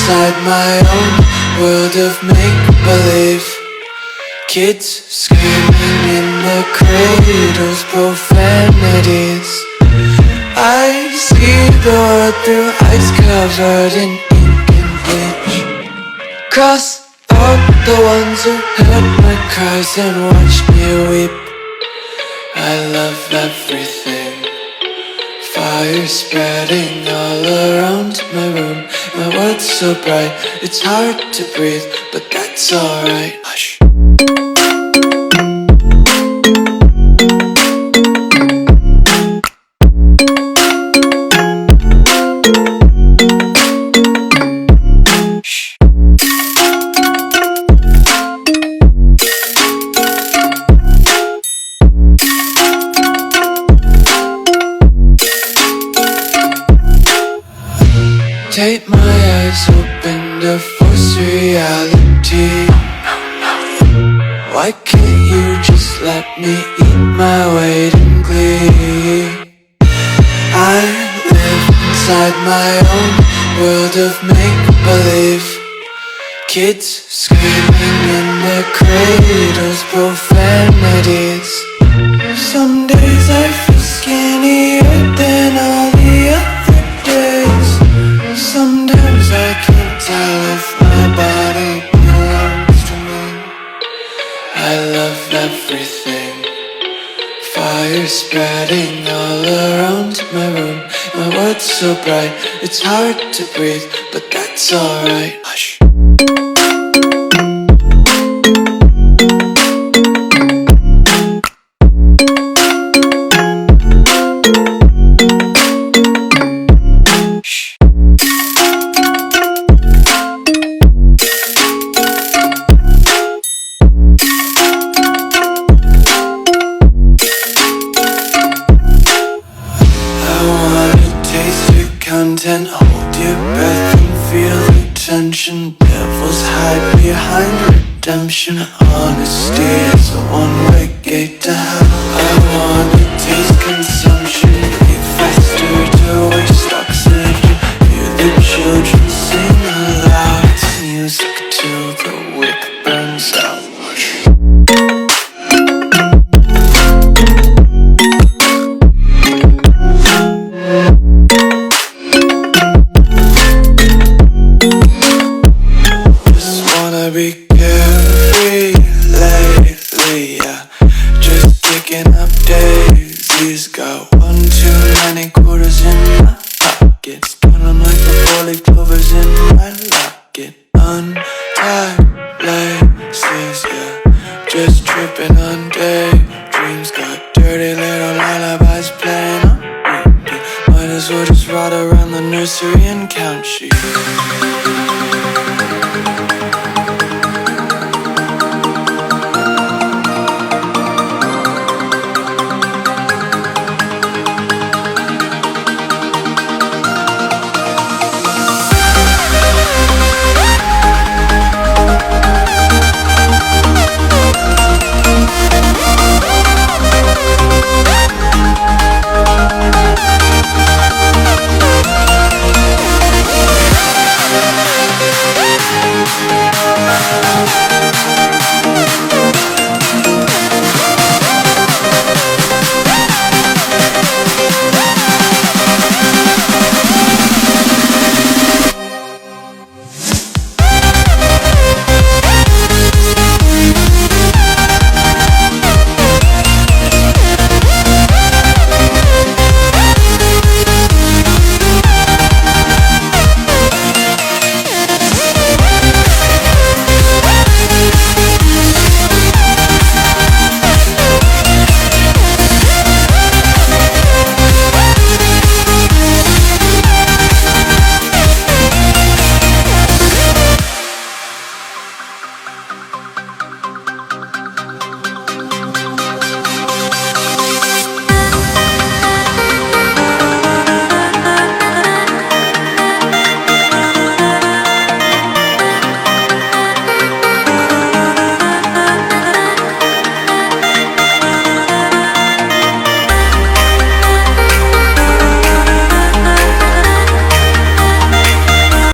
inside my own world of make-believe. Kids screaming in the cradles, profanities. I see the world through ice covered in ink and bleach. Cross out the ones who heard my cries and watched me weep. I love everything. Fire spreading all around my room. My world's so bright, it's hard to breathe, but that's alright. Hush. Take my eyes open to force reality. Why can't you just let me eat my weight in glee? I live inside my own world of make-believe. Kids screaming in their cradles, profanities. Some days I feel skinnier than all the other days. Sometimes I can't tell if my body belongs to me. I love everything. Fire spreading all around my room. My world's so bright, it's hard to breathe, but that's alright. Hush. Content, hold your breath and feel the tension. Devils hide behind redemption. Honesty is a one-way gate to hell. I wanna taste consumption, eat faster to waste oxygen. Hear the children sing aloud. It's music till the wick burns out. Be carefree lately, yeah. Just picking up daisies. Got one too many quarters in my pockets. Count 'em like the 4-leaf clovers in my locket. Untied laces, yeah. Just tripping on daydreams. Got dirty little lullabies playing on repeat. Might as well just ride around the nursery and count sheep.